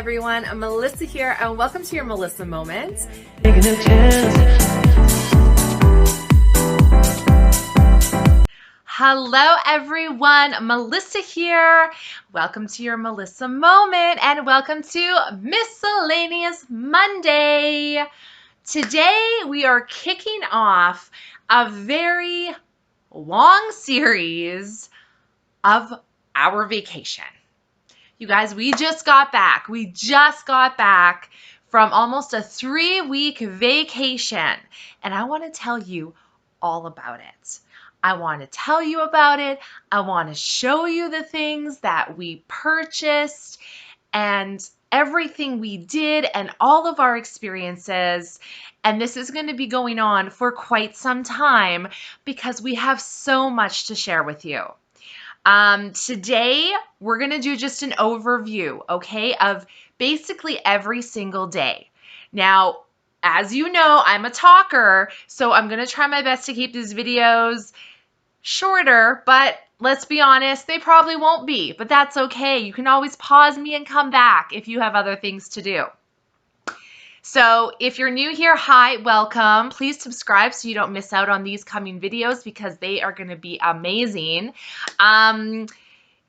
everyone, I'm Melissa here and welcome to your Melissa Moment. Hello everyone, Melissa here. Welcome to your Melissa Moment and welcome to Miscellaneous Monday. Today we are kicking off a very long series of our vacation. You guys, we just got back. We just got back from almost a 3-week vacation, and I want to tell you all about it. I want to tell you about it. I want to show you the things that we purchased and everything we did and all of our experiences. And this is going to be going on for quite some time because we have so much to share with you. Today, we're going to do just an overview, okay, of basically every single day. Now, as you know, I'm a talker, so I'm going to try my best to keep these videos shorter, but let's be honest, they probably won't be, but that's okay. You can always pause me and come back if you have other things to do. So if you're new here, hi, welcome. Please subscribe so you don't miss out on these coming videos because they are going to be amazing.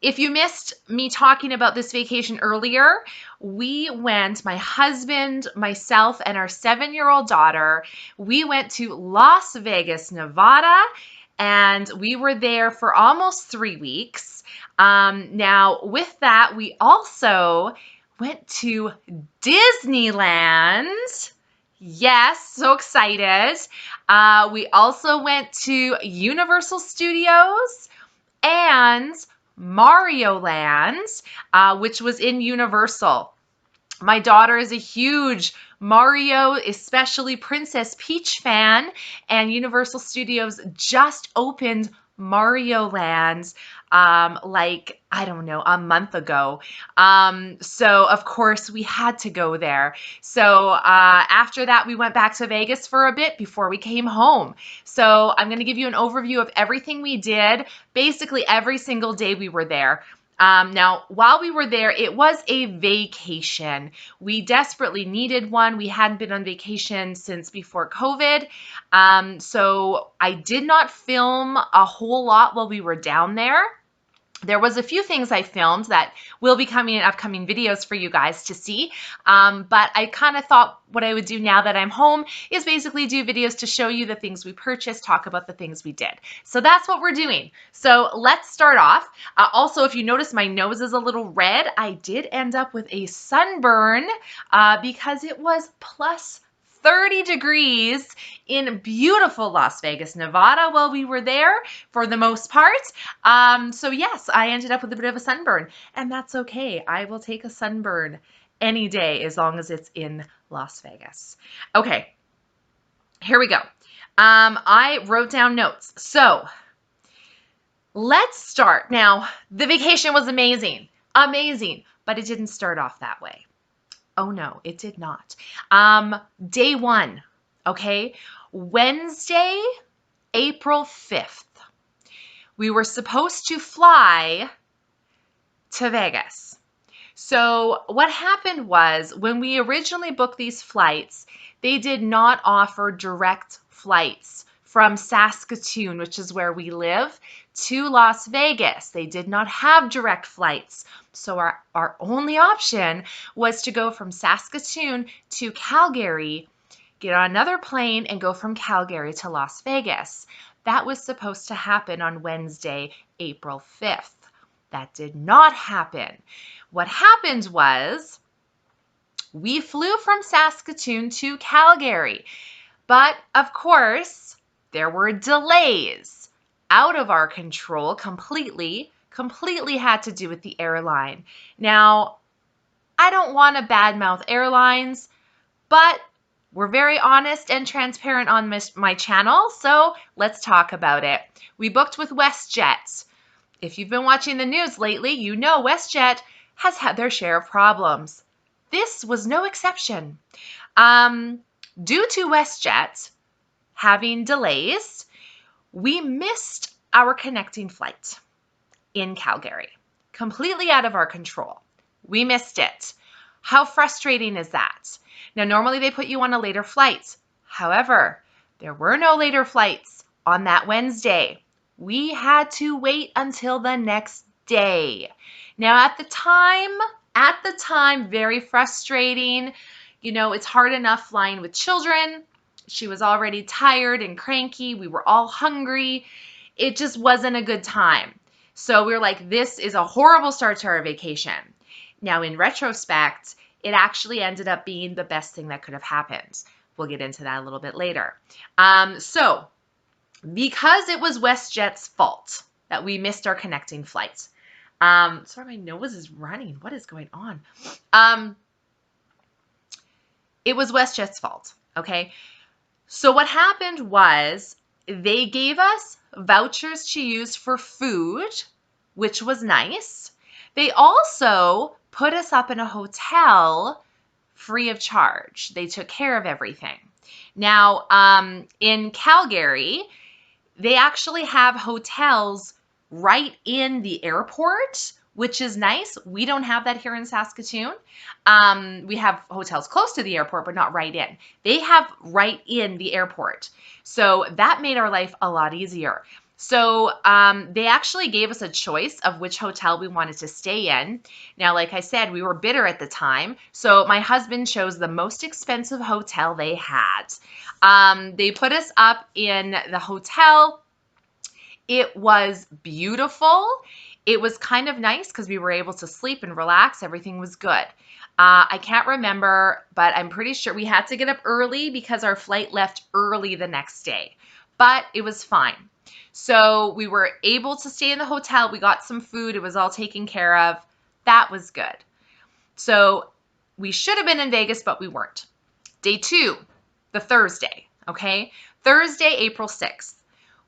If you missed me talking about this vacation earlier, we went, my husband, myself, and our 7-year-old daughter, we went to Las Vegas, Nevada, and we were there for almost 3 weeks. Now, with that, we also went to Disneyland. Yes, so excited. We also went to Universal Studios and Mario Land, which was in Universal. My daughter is a huge Mario, especially Princess Peach fan, and Universal Studios just opened Mario Land like, I don't know, a month ago. So of course we had to go there. So after that, we went back to Vegas for a bit before we came home. So I'm going to give you an overview of everything we did. Basically every single day we were there. Now, while we were there, it was a vacation. We desperately needed one. We hadn't been on vacation since before COVID. So I did not film a whole lot while we were down there. There was a few things I filmed that will be coming in upcoming videos for you guys to see. But I kind of thought what I would do now that I'm home is basically do videos to show you the things we purchased, talk about the things we did. So that's what we're doing. So let's start off. Also, if you notice my nose is a little red, I did end up with a sunburn because it was plus 30 degrees in beautiful Las Vegas, Nevada while we were there for the most part. So yes, I ended up with a bit of a sunburn, and that's okay. I will take a sunburn any day as long as it's in Las Vegas. Okay, here we go. I wrote down notes. So let's start. Now, the vacation was amazing, but it didn't start off that way. Oh no, it did not. Day 1, okay? Wednesday, April 5th. We were supposed to fly to Vegas. So what happened was when we originally booked these flights, they did not offer direct flights from Saskatoon, which is where we live, to Las Vegas. They did not have direct flights. So our only option was to go from Saskatoon to Calgary, get on another plane, and go from Calgary to Las Vegas. That was supposed to happen on Wednesday, April 5th. That did not happen. What happened was we flew from Saskatoon to Calgary, but of course, there were delays out of our control completely had to do with the airline. Now, I don't want to badmouth airlines, but we're very honest and transparent on my channel, so let's talk about it. We booked with WestJet. If you've been watching the news lately, you know WestJet has had their share of problems. This was no exception. Due to WestJet having delays, we missed our connecting flight in Calgary. Completely out of our control. We missed it. How frustrating is that? Now, normally they put you on a later flight. However, there were no later flights on that Wednesday. We had to wait until the next day. Now, at the time, very frustrating. You know, it's hard enough flying with children. She was already tired and cranky. We were all hungry. It just wasn't a good time. So we were like, this is a horrible start to our vacation. Now, in retrospect, it actually ended up being the best thing that could have happened. We'll get into that a little bit later. So because it was WestJet's fault that we missed our connecting flight. Sorry, my nose is running. What is going on? It was WestJet's fault, okay? So what happened was they gave us vouchers to use for food, which was nice. They also put us up in a hotel free of charge. They took care of everything. Now, in Calgary, they actually have hotels right in the airport, which is nice. We don't have that here in Saskatoon. We have hotels close to the airport, but not right in. They have right in the airport. So that made our life a lot easier. So they actually gave us a choice of which hotel we wanted to stay in. Now, like I said, we were bitter at the time. So my husband chose the most expensive hotel they had. They put us up in the hotel. It was beautiful. It was kind of nice because we were able to sleep and relax. Everything was good. I can't remember, but I'm pretty sure we had to get up early because our flight left early the next day. But it was fine. So we were able to stay in the hotel. We got some food. It was all taken care of. That was good. So we should have been in Vegas, but we weren't. Day 2, the Thursday, okay? Thursday, April 6th.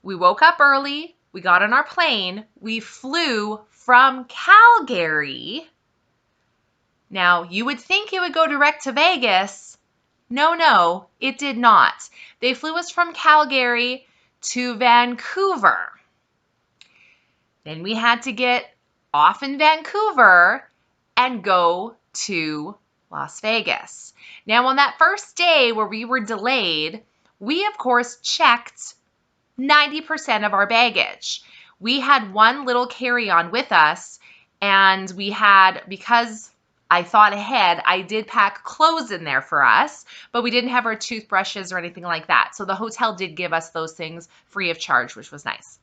We woke up early. We got on our plane. We flew from Calgary. Now, you would think it would go direct to Vegas. No, it did not. They flew us from Calgary to Vancouver. Then we had to get off in Vancouver and go to Las Vegas. Now, on that first day where we were delayed, we, of course, checked 90% of our baggage. We had one little carry-on with us, and we had, because I thought ahead, I did pack clothes in there for us, but we didn't have our toothbrushes or anything like that. So the hotel did give us those things free of charge, which was nice.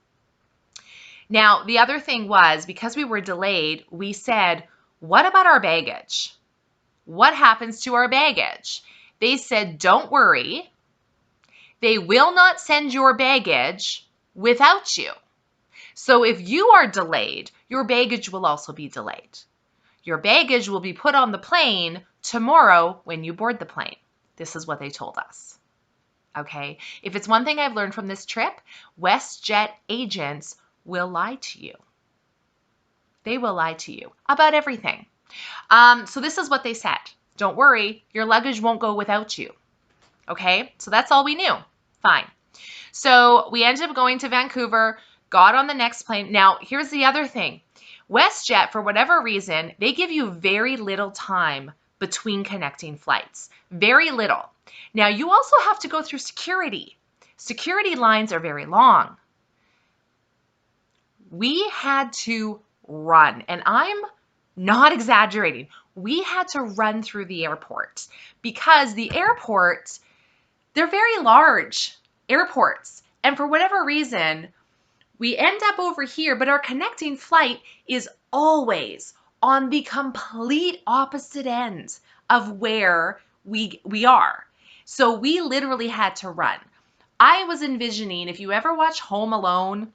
Now, the other thing was, because we were delayed, we said, what about our baggage? What happens to our baggage? They said, don't worry. They will not send your baggage without you. So if you are delayed, your baggage will also be delayed. Your baggage will be put on the plane tomorrow when you board the plane. This is what they told us. Okay? If it's one thing I've learned from this trip, WestJet agents will lie to you. They will lie to you about everything. So this is what they said. Don't worry, your luggage won't go without you. Okay? So that's all we knew. Fine. So we ended up going to Vancouver, got on the next plane. Now, here's the other thing. WestJet, for whatever reason, they give you very little time between connecting flights. Very little. Now, you also have to go through security. Security lines are very long. We had to run, and I'm not exaggerating. We had to run through the airport because the airport, they're very large airports. And for whatever reason, we end up over here, but our connecting flight is always on the complete opposite end of where we are. So we literally had to run. I was envisioning, if you ever watch Home Alone,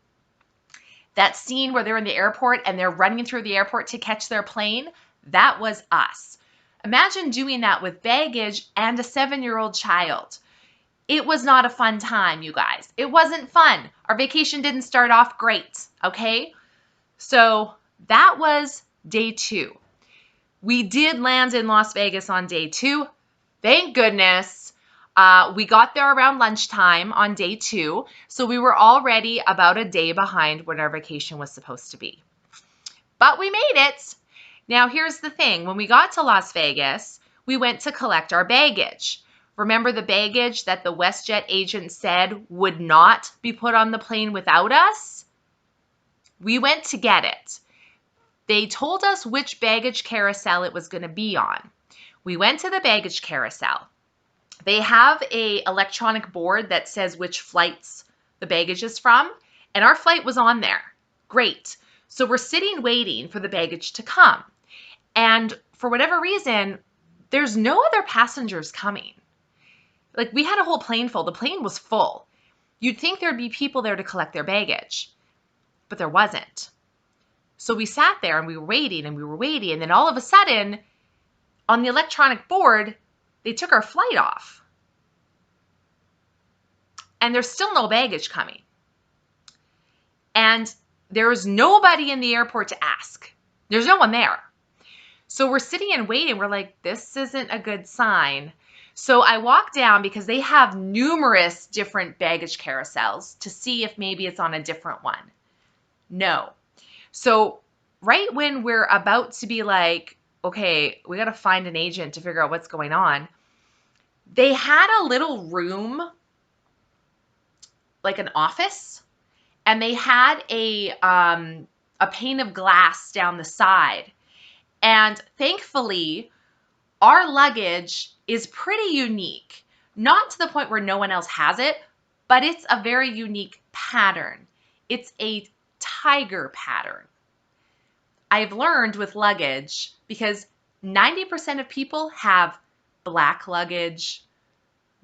that scene where they're in the airport and they're running through the airport to catch their plane, that was us. Imagine doing that with baggage and a 7-year-old child. It was not a fun time, you guys. It wasn't fun. Our vacation didn't start off great, okay? So that was day 2. We did land in Las Vegas on day 2. Thank goodness. We got there around lunchtime on day 2, so we were already about a day behind when our vacation was supposed to be. But we made it. Now, here's the thing. When we got to Las Vegas, we went to collect our baggage. Remember the baggage that the WestJet agent said would not be put on the plane without us? We went to get it. They told us which baggage carousel it was going to be on. We went to the baggage carousel. They have an electronic board that says which flights the baggage is from, and our flight was on there. Great. So we're sitting waiting for the baggage to come. And for whatever reason, there's no other passengers coming. Like, we had a whole plane full. The plane was full. You'd think there'd be people there to collect their baggage, but there wasn't. So we sat there and we were waiting and we were waiting. And then all of a sudden, on the electronic board, they took our flight off. And there's still no baggage coming. And there was nobody in the airport to ask. There's no one there. So we're sitting and waiting. We're like, this isn't a good sign. So I walk down because they have numerous different baggage carousels to see if maybe it's on a different one. No. So right when we're about to be like, okay, we got to find an agent to figure out what's going on, they had a little room, like an office, and they had a pane of glass down the side. And thankfully, our luggage is pretty unique. Not to the point where no one else has it, but it's a very unique pattern. It's a tiger pattern. I've learned with luggage, because 90% of people have black luggage,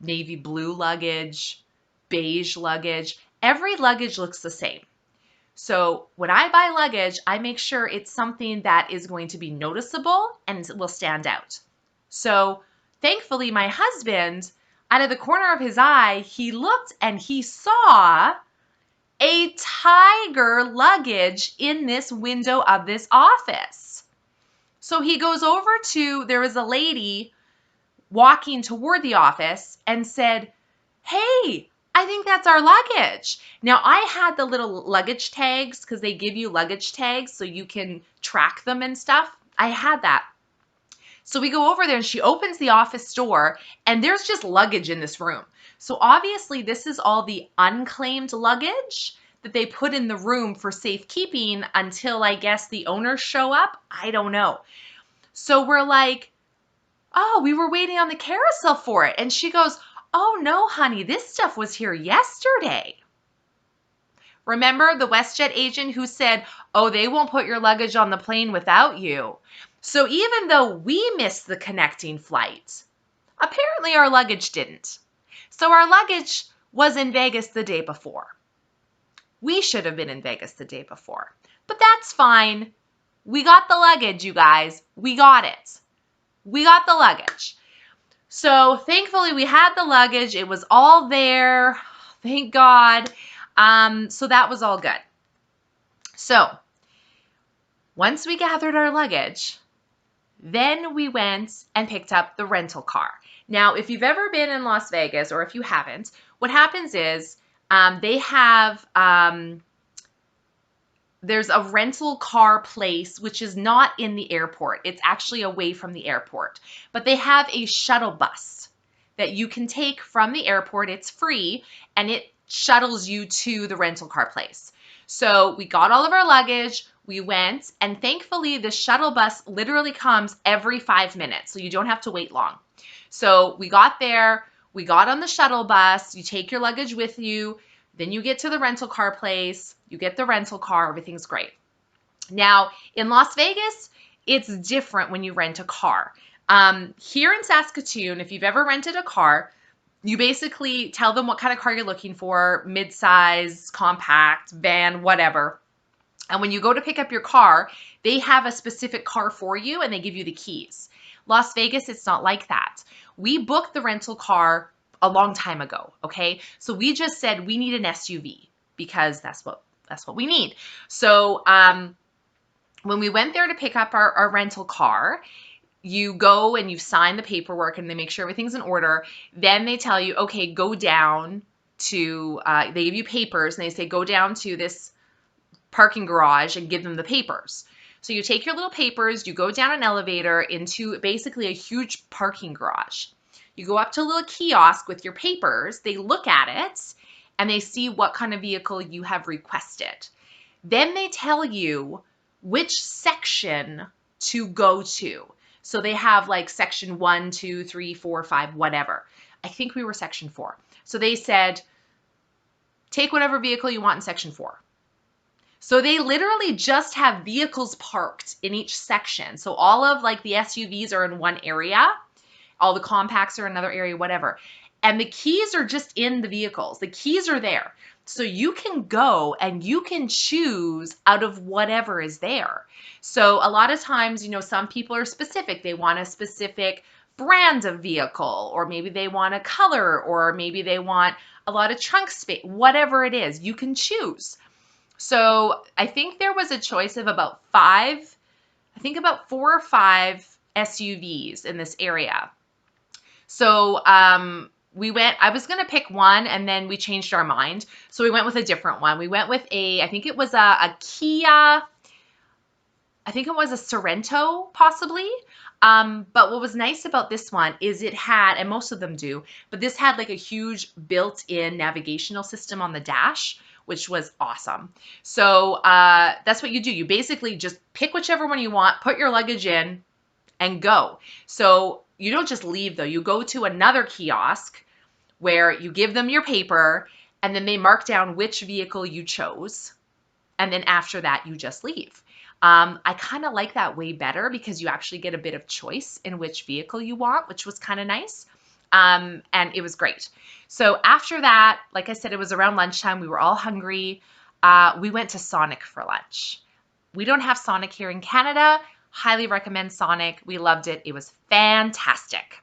navy blue luggage, beige luggage. Every luggage looks the same. So when I buy luggage, I make sure it's something that is going to be noticeable and will stand out. So thankfully, my husband, out of the corner of his eye, he looked and he saw a tiger luggage in this window of this office. So he goes over to, there was a lady walking toward the office and said, hey, I think that's our luggage. Now, I had the little luggage tags because they give you luggage tags so you can track them and stuff. I had that. So we go over there and she opens the office door and there's just luggage in this room. So obviously this is all the unclaimed luggage that they put in the room for safekeeping until I guess the owners show up. I don't know. So we're like, oh, we were waiting on the carousel for it. And she goes, oh no, honey, this stuff was here yesterday. Remember the WestJet agent who said, oh, they won't put your luggage on the plane without you. So even though we missed the connecting flight, apparently our luggage didn't. So our luggage was in Vegas the day before. We should have been in Vegas the day before, but that's fine. We got the luggage, you guys. We got it. We got the luggage. So thankfully we had the luggage. It was all there. Thank God. So that was all good. So once we gathered our luggage, then we went and picked up the rental car. Now, if you've ever been in Las Vegas, or if you haven't, what happens is they have, there's a rental car place, which is not in the airport. It's actually away from the airport. But they have a shuttle bus that you can take from the airport. It's free, and it shuttles you to the rental car place. So we got all of our luggage, we went, and thankfully the shuttle bus literally comes every 5 minutes, so you don't have to wait long. So we got there, we got on the shuttle bus, you take your luggage with you, then you get to the rental car place, you get the rental car, everything's great. Now, in Las Vegas, it's different when you rent a car. Here in Saskatoon, if you've ever rented a car, you basically tell them what kind of car you're looking for, mid-size, compact, van, whatever. And when you go to pick up your car, they have a specific car for you and they give you the keys. Las Vegas, it's not like that. We booked the rental car a long time ago, okay? So we just said we need an SUV because that's what we need. So when we went there to pick up our rental car, you go and you sign the paperwork and they make sure everything's in order. Then they tell you, okay, go down to, they give you papers and they say, go down to this parking garage and give them the papers. So you take your little papers, you go down an elevator into basically a huge parking garage. You go up to a little kiosk with your papers, they look at it, and they see what kind of vehicle you have requested. Then they tell you which section to go to. So they have like section 1, 2, 3, 4, 5, whatever. I think we were section 4. So they said, take whatever vehicle you want in section 4. So they literally just have vehicles parked in each section. So all of like the SUVs are in one area, all the compacts are in another area, whatever. And the keys are just in the vehicles. The keys are there. So you can go and you can choose out of whatever is there. So a lot of times, you know, some people are specific. They want a specific brand of vehicle, or maybe they want a color, or maybe they want a lot of trunk space, whatever it is, you can choose. So I think there was a choice of about 4 or 5 SUVs in this area. So we went, I was going to pick one and then we changed our mind. So we went with a different one. We went with I think it was a Kia, I think it was a Sorento possibly. But what was nice about this one is it had, and most of them do, but this had like a huge built-in navigational system on the dash, which was awesome. So that's what you do. You basically just pick whichever one you want, put your luggage in, and go. So you don't just leave though. You go to another kiosk where you give them your paper, and then they mark down which vehicle you chose. And then after that, you just leave. I kind of like that way better because you actually get a bit of choice in which vehicle you want, which was kind of nice. And it was great. So after that, like I said, it was around lunchtime. We were all hungry. We went to Sonic for lunch. We don't have Sonic here in Canada. Highly recommend Sonic. We loved it. It was fantastic.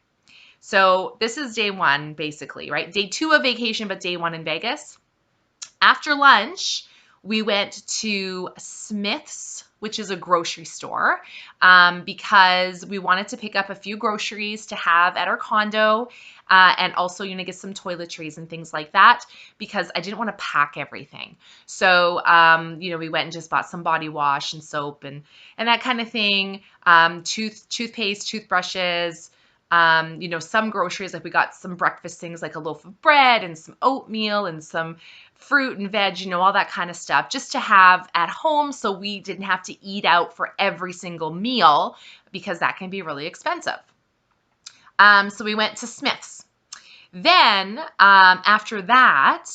So this is day 1, basically, right? Day 2 of vacation, but day 1 in Vegas. After lunch, we went to Smith's, which is a grocery store, because we wanted to pick up a few groceries to have at our condo, and also, you know, get some toiletries and things like that, because I didn't want to pack everything. So, you know, we went and just bought some body wash and soap and that kind of thing, toothpaste, toothbrushes, you know, some groceries, like we got some breakfast things like a loaf of bread and some oatmeal and some fruit and veg, you know, all that kind of stuff, just to have at home so we didn't have to eat out for every single meal, because that can be really expensive. So we went to Smith's. Then after that,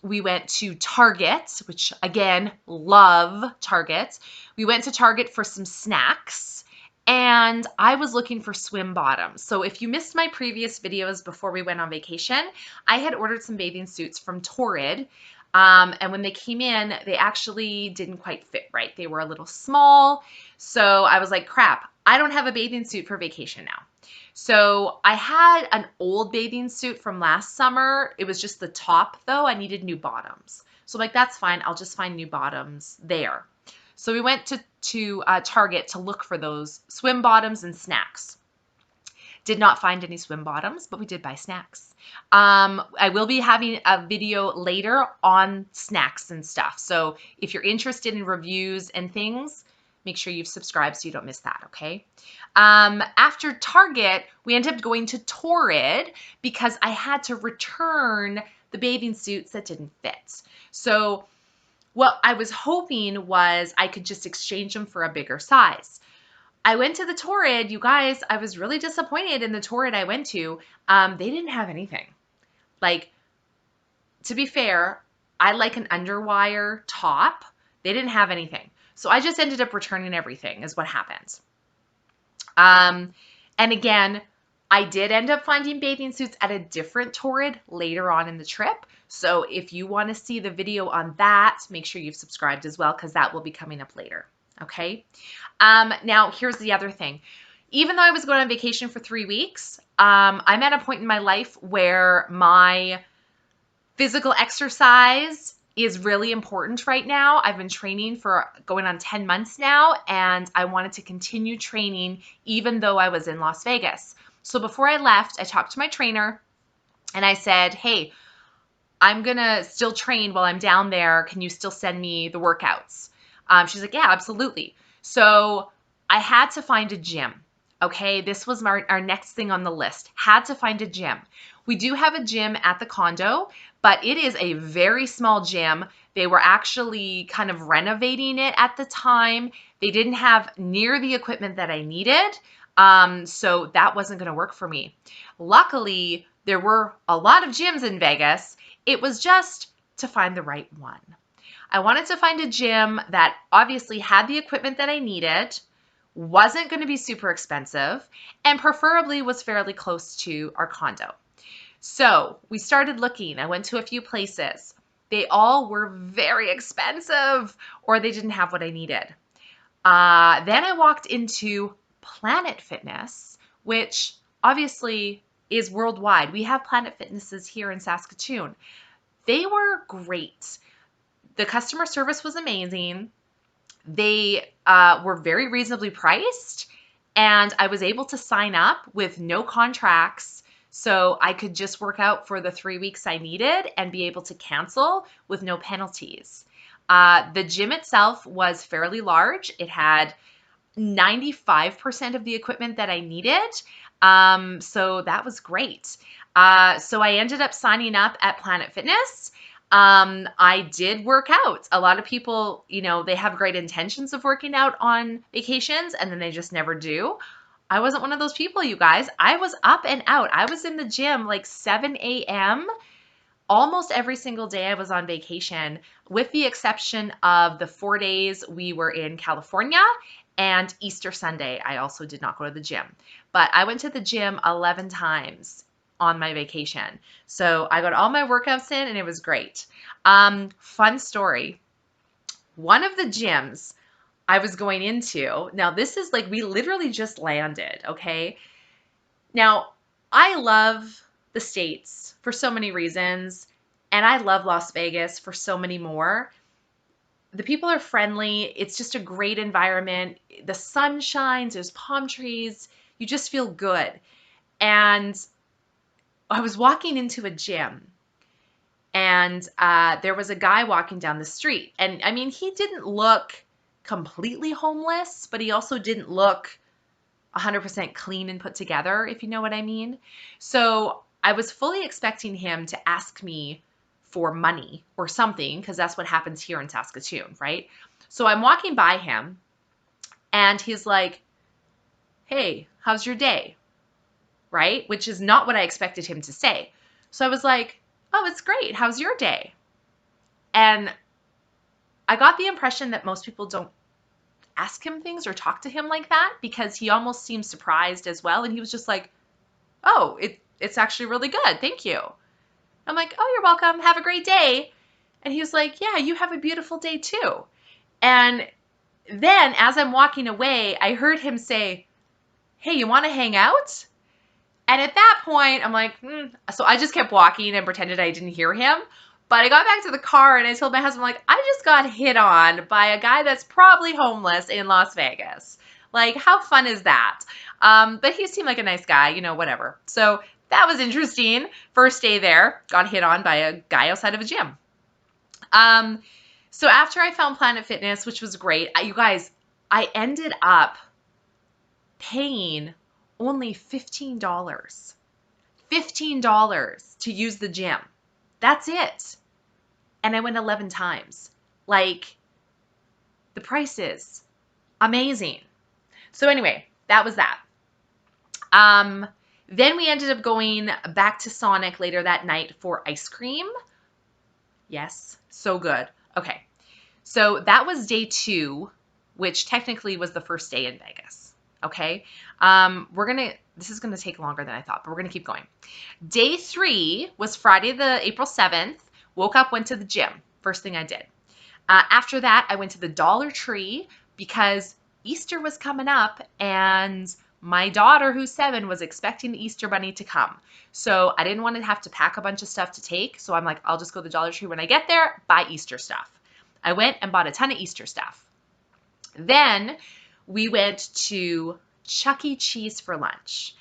we went to Target, which again, love Target. We went to Target for some snacks. And I was looking for swim bottoms. So if you missed my previous videos before we went on vacation, I had ordered some bathing suits from Torrid. And when they came in, they actually didn't quite fit right. They were a little small. So I was like, crap, I don't have a bathing suit for vacation now. So I had an old bathing suit from last summer. It was just the top though. I needed new bottoms. So I'm like, that's fine. I'll just find new bottoms there. So we went to Target to look for those swim bottoms and snacks. Did not find any swim bottoms, but we did buy snacks. I will be having a video later on snacks and stuff. So if you're interested in reviews and things, make sure you've subscribed so you don't miss that, okay? After Target, we ended up going to Torrid because I had to return the bathing suits that didn't fit. So what I was hoping was I could just exchange them for a bigger size. I went to the Torrid, you guys, I was really disappointed in the Torrid I went to. They didn't have anything. Like, to be fair, I like an underwire top. They didn't have anything. So I just ended up returning everything is what happened. And again, I did end up finding bathing suits at a different Torrid later on in the trip. So if you want to see the video on that, make sure you've subscribed as well, because that will be coming up later. Okay. Now here's the other thing. Even though I was going on vacation for 3 weeks, I'm at a point in my life where my physical exercise is really important right now. I've been training for going on 10 months now, and I wanted to continue training even though I was in Las Vegas. So before I left, I talked to my trainer and I said, hey, I'm going to still train while I'm down there. Can you still send me the workouts? She's like, yeah, absolutely. So I had to find a gym. Okay, this was our next thing on the list. Had to find a gym. We do have a gym at the condo, but it is a very small gym. They were actually kind of renovating it at the time. They didn't have near the equipment that I needed. So that wasn't going to work for me. Luckily, there were a lot of gyms in Vegas. It was just to find the right one. I wanted to find a gym that obviously had the equipment that I needed, wasn't going to be super expensive, and preferably was fairly close to our condo. So we started looking. I went to a few places. They all were very expensive, or they didn't have what I needed. Then I walked into Planet Fitness, which obviously is worldwide. We have Planet Fitnesses here in Saskatoon. They were great. The customer service was amazing. They were very reasonably priced, and I was able to sign up with no contracts. So I could just work out for the 3 weeks I needed and be able to cancel with no penalties. The gym itself was fairly large. It had 95% of the equipment that I needed. So that was great. So I ended up signing up at Planet Fitness. I did work out. A lot of people, they have great intentions of working out on vacations and then they just never do. I wasn't one of those people, you guys. I was up and out. I was in the gym like 7 a.m. Almost every single day I was on vacation, with the exception of the 4 days we were in California and Easter Sunday. I also did not go to the gym, but I went to the gym 11 times on my vacation. So I got all my workouts in and it was great. Fun story. One of the gyms I was going into, now this is like, we literally just landed, okay? Now, I love the States for so many reasons, and I love Las Vegas for so many more. The people are friendly. It's just a great environment. The sun shines, there's palm trees. You just feel good. And I was walking into a gym, and there was a guy walking down the street. And I mean, he didn't look completely homeless, but he also didn't look 100% clean and put together, if you know what I mean. So I was fully expecting him to ask me for money or something, because that's what happens here in Saskatoon, right? So I'm walking by him and he's like, hey, how's your day? Right? Which is not what I expected him to say. So I was like, oh, it's great. How's your day? And I got the impression that most people don't ask him things or talk to him like that, because he almost seemed surprised as well. And he was just like, oh, it's actually really good. Thank you. I'm like, oh, you're welcome. Have a great day. And he was like, yeah, you have a beautiful day too. And then as I'm walking away, I heard him say, hey, you want to hang out? And at that point, I'm like, So I just kept walking and pretended I didn't hear him. But I got back to the car and I told my husband, like, I just got hit on by a guy that's probably homeless in Las Vegas. Like, how fun is that? But he seemed like a nice guy, whatever. So that was interesting. First day there, got hit on by a guy outside of a gym. So after I found Planet Fitness, which was great, you guys, I ended up paying only $15. $15 to use the gym. That's it. And I went 11 times. Like, the price is amazing. So anyway, that was that. Then we ended up going back to Sonic later that night for ice cream. Yes, so good. Okay, so that was day 2, which technically was the first day in Vegas. Okay, this is gonna take longer than I thought, but we're gonna keep going. Day 3 was Friday the April 7th. Woke up, went to the gym. First thing I did. After that, I went to the Dollar Tree because Easter was coming up and my daughter, who's 7, was expecting the Easter Bunny to come. So I didn't want to have to pack a bunch of stuff to take. So I'm like, I'll just go to the Dollar Tree when I get there, buy Easter stuff. I went and bought a ton of Easter stuff. Then we went to Chuck E. Cheese for lunch.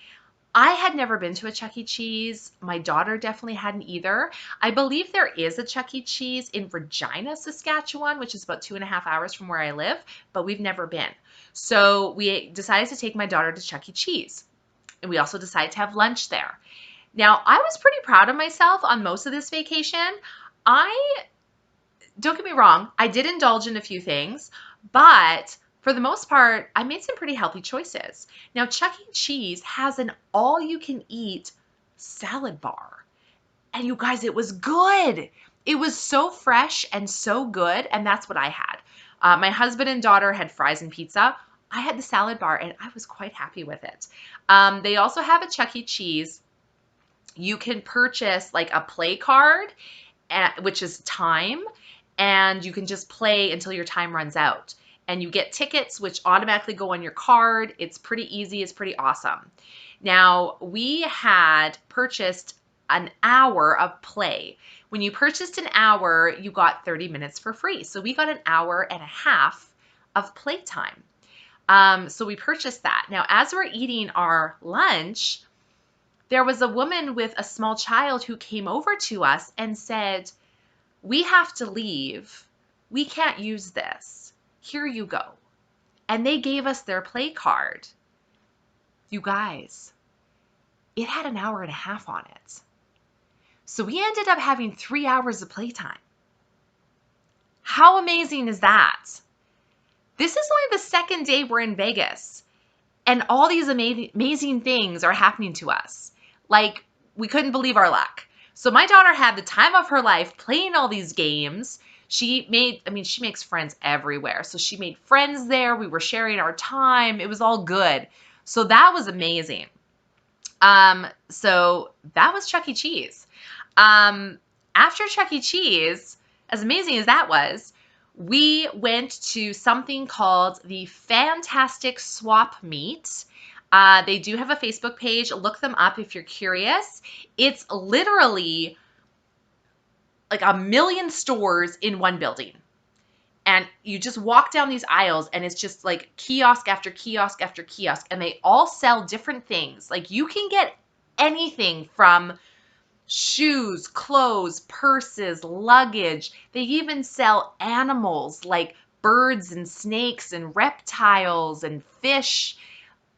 I had never been to a Chuck E. Cheese. My daughter definitely hadn't either. I believe there is a Chuck E. Cheese in Regina, Saskatchewan, which is about 2.5 hours from where I live, but we've never been. So we decided to take my daughter to Chuck E. Cheese. And we also decided to have lunch there. Now, I was pretty proud of myself on most of this vacation. Don't get me wrong, I did indulge in a few things, but for the most part, I made some pretty healthy choices. Now, Chuck E. Cheese has an all-you-can-eat salad bar. And you guys, it was good. It was so fresh and so good, and that's what I had. My husband and daughter had fries and pizza. I had the salad bar, and I was quite happy with it. They also have a Chuck E. Cheese. You can purchase like a play card, which is time, and you can just play until your time runs out. And you get tickets, which automatically go on your card. It's pretty easy. It's pretty awesome. Now, we had purchased an hour of play. When you purchased an hour, you got 30 minutes for free. So we got an hour and a half of playtime. So we purchased that. Now, as we're eating our lunch, there was a woman with a small child who came over to us and said, "We have to leave. We can't use this. Here you go." And they gave us their play card. You guys, it had an hour and a half on it. So we ended up having 3 hours of playtime. How amazing is that? This is only the second day we're in Vegas, and all these amazing things are happening to us. Like, we couldn't believe our luck. So my daughter had the time of her life playing all these games. She makes friends everywhere. So she made friends there. We were sharing our time. It was all good. So that was amazing. So that was Chuck E. Cheese. After Chuck E. Cheese, as amazing as that was, we went to something called the Fantastic Swap Meet. They do have a Facebook page. Look them up if you're curious. It's literally like 1,000,000 stores in one building. And you just walk down these aisles and it's just like kiosk after kiosk after kiosk. And they all sell different things. Like you can get anything from shoes, clothes, purses, luggage. They even sell animals like birds and snakes and reptiles and fish.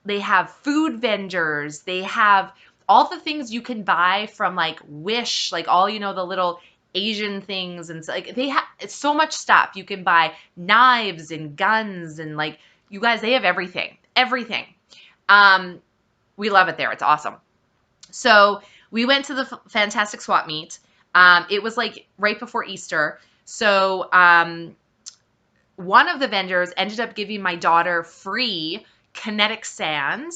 They have food vendors. They have all the things you can buy from like Wish, like all, the little Asian things. And so, like they have so much stuff. You can buy knives and guns and like, you guys, they have everything, everything. We love it there. It's awesome. So we went to the Fantastic Swap Meet. It was like right before Easter. So one of the vendors ended up giving my daughter free kinetic sand,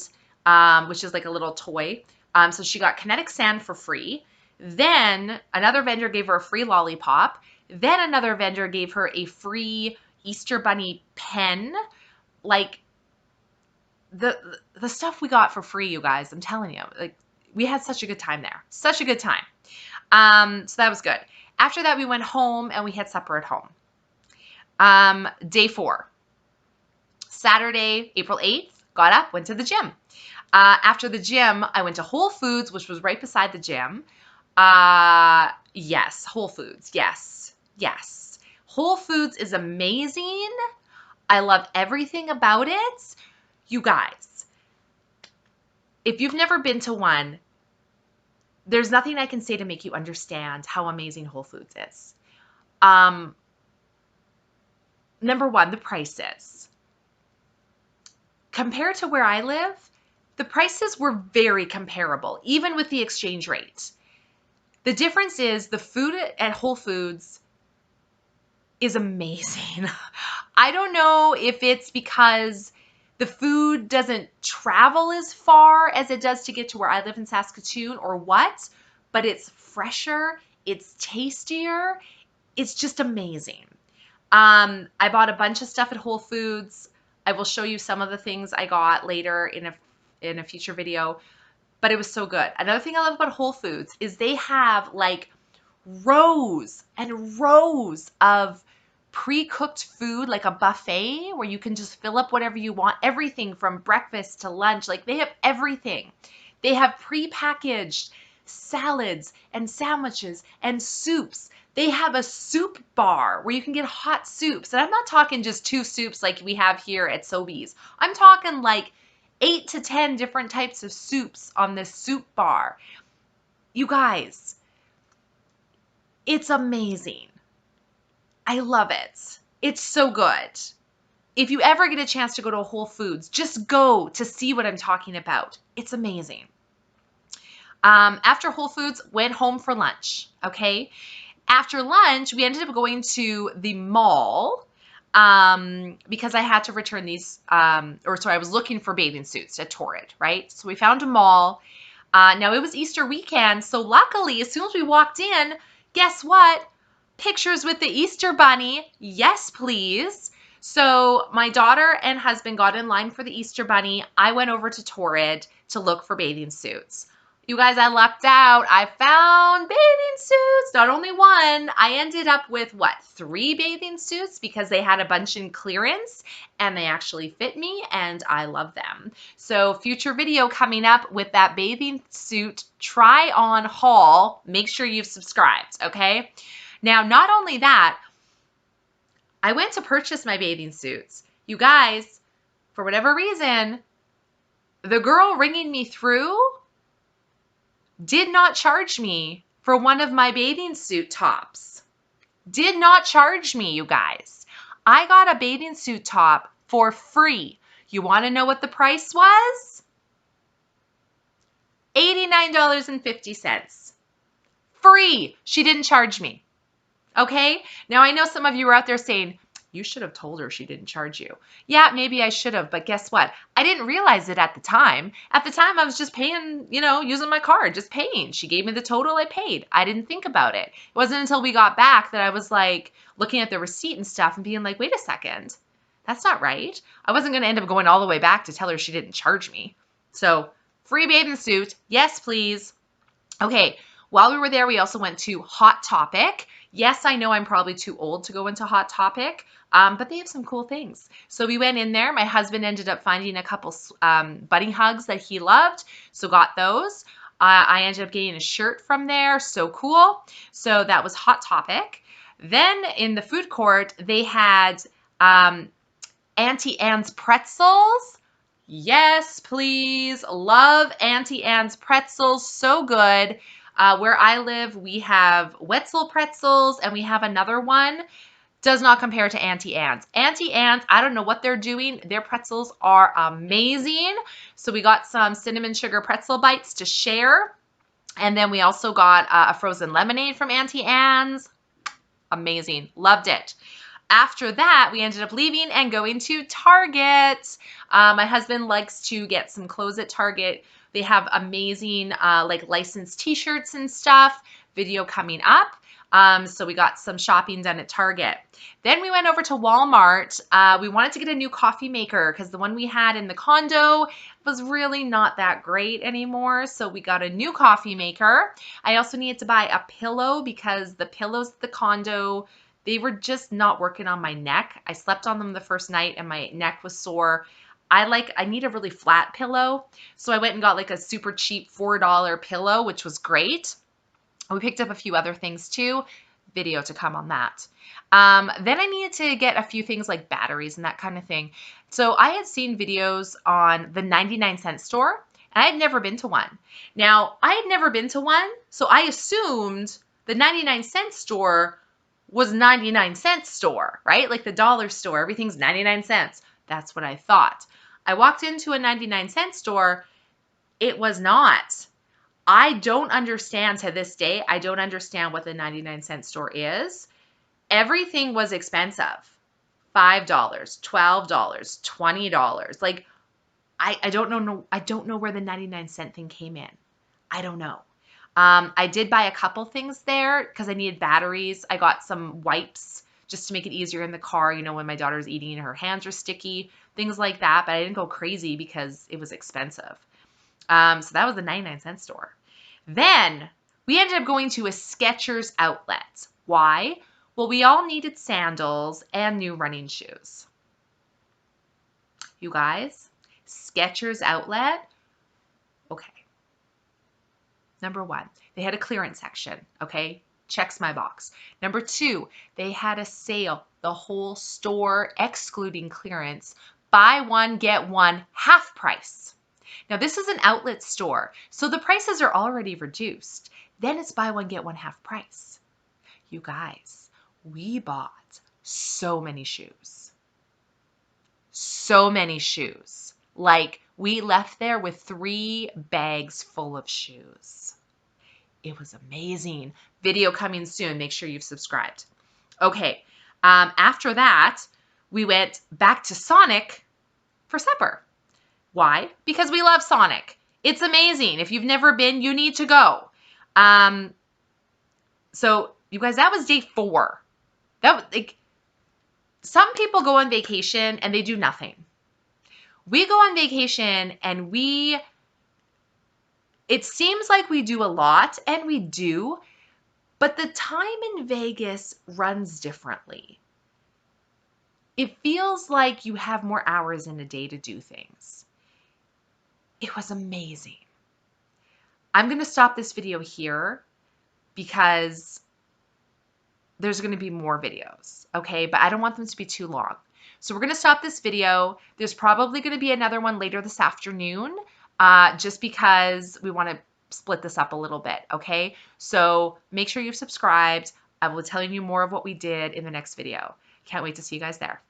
which is like a little toy. So she got kinetic sand for free. Then another vendor gave her a free lollipop. Then another vendor gave her a free Easter Bunny pen. Like the stuff we got for free, you guys, I'm telling you, like we had such a good time there. Such a good time. So that was good. After that, we went home and we had supper at home. Day 4. Saturday, April 8th, got up, went to the gym. After the gym, I went to Whole Foods, which was right beside the gym. Yes, Whole Foods. Yes, yes. Whole Foods is amazing. I love everything about it. You guys, if you've never been to one, there's nothing I can say to make you understand how amazing Whole Foods is. Number one, the prices. Compared to where I live, the prices were very comparable, even with the exchange rate. The difference is the food at Whole Foods is amazing. I don't know if it's because the food doesn't travel as far as it does to get to where I live in Saskatoon or what, but it's fresher, it's tastier, it's just amazing. I bought a bunch of stuff at Whole Foods. I will show you some of the things I got later in a future video, but it was so good. Another thing I love about Whole Foods is they have like rows and rows of pre-cooked food, like a buffet where you can just fill up whatever you want, everything from breakfast to lunch. Like they have everything. They have prepackaged salads and sandwiches and soups. They have a soup bar where you can get hot soups. And I'm not talking just 2 soups like we have here at Sobeys. I'm talking like 8 to 10 different types of soups on this soup bar. You guys, it's amazing. I love it. It's so good. If you ever get a chance to go to a Whole Foods, just go to see what I'm talking about. It's amazing. After Whole Foods, went home for lunch, okay? After lunch, we ended up going to the mall because I had to return these, I was looking for bathing suits at Torrid, right? So we found a mall. Now, it was Easter weekend, so luckily, as soon as we walked in, guess what? Pictures with the Easter Bunny. Yes, please. So my daughter and husband got in line for the Easter Bunny. I went over to Torrid to look for bathing suits. You guys, I lucked out. I found bathing suits. Not only one, I ended up with, 3 bathing suits because they had a bunch in clearance and they actually fit me and I love them. So future video coming up with that bathing suit try on haul. Make sure you've subscribed, okay? Now, not only that, I went to purchase my bathing suits. You guys, for whatever reason, the girl ringing me through did not charge me for one of my bathing suit tops. Did not charge me, you guys. I got a bathing suit top for free. You want to know what the price was? $89.50. Free. She didn't charge me. Okay? Now, I know some of you are out there saying, you should have told her she didn't charge you. Yeah, maybe I should have, but guess what? I didn't realize it at the time. At the time, I was just paying, using my card, just paying. She gave me the total, I paid. I didn't think about it. It wasn't until we got back that I was like looking at the receipt and stuff and being like, wait a second, that's not right. I wasn't going to end up going all the way back to tell her she didn't charge me. So, free bathing suit, yes, please. Okay, while we were there, we also went to Hot Topic. Yes, I know I'm probably too old to go into Hot Topic, but they have some cool things. So we went in there. My husband ended up finding a couple bunny hugs that he loved, so got those. I ended up getting a shirt from there. So cool. So that was Hot Topic. Then in the food court, they had Auntie Anne's pretzels. Yes, please. Love Auntie Anne's pretzels. So good. Where I live, we have Wetzel pretzels, and we have another one. Does not compare to Auntie Anne's. Auntie Anne's, I don't know what they're doing. Their pretzels are amazing. So we got some cinnamon sugar pretzel bites to share. And then we also got a frozen lemonade from Auntie Anne's. Amazing. Loved it. After that, we ended up leaving and going to Target. My husband likes to get some clothes at Target. They have amazing licensed t-shirts and stuff. Video coming up. So we got some shopping done at Target. Then we went over to Walmart. We wanted to get a new coffee maker because the one we had in the condo was really not that great anymore. So we got a new coffee maker. I also needed to buy a pillow because the pillows at the condo, they were just not working on my neck. I slept on them the first night and my neck was sore. I need a really flat pillow. So I went and got like a super cheap $4 pillow, which was great. We picked up a few other things too. Video to come on that. Then I needed to get a few things like batteries and that kind of thing. So I had seen videos on the 99-cent store and I had never been to one. Now, I had never been to one, so I assumed the 99-cent store was 99-cent store, right? Like the dollar store, everything's 99 cents. That's what I thought. I walked into a 99-cent store. It was not. I don't understand to this day. I don't understand what the 99-cent store is. Everything was expensive. $5, $12, $20. Like, I don't know. I don't know where the 99-cent thing came in. I don't know. I did buy a couple things there because I needed batteries. I got some wipes just to make it easier in the car, when my daughter's eating and her hands are sticky, things like that. But I didn't go crazy because it was expensive. So that was the 99-cent store. Then we ended up going to a Skechers outlet. Why? Well, we all needed sandals and new running shoes. You guys, Skechers outlet. Okay. Number one, they had a clearance section, okay? Checks my box. Number two, they had a sale, the whole store excluding clearance, buy one, get one, half price. Now this is an outlet store, so the prices are already reduced. Then it's buy one, get one, half price. You guys, we bought so many shoes. So many shoes. Like, we left there with 3 bags full of shoes. It was amazing. Video coming soon. Make sure you've subscribed. Okay, after that, we went back to Sonic for supper. Why? Because we love Sonic. It's amazing. If you've never been, you need to go. So, you guys, that was day 4. That was like, some people go on vacation and they do nothing. We go on vacation and it seems like we do a lot, and we do, but the time in Vegas runs differently. It feels like you have more hours in a day to do things. It was amazing. I'm going to stop this video here because there's going to be more videos, okay? But I don't want them to be too long. So we're going to stop this video. There's probably going to be another one later this afternoon, just because we want to split this up a little bit, okay? So make sure you've subscribed. I will be telling you more of what we did in the next video. Can't wait to see you guys there.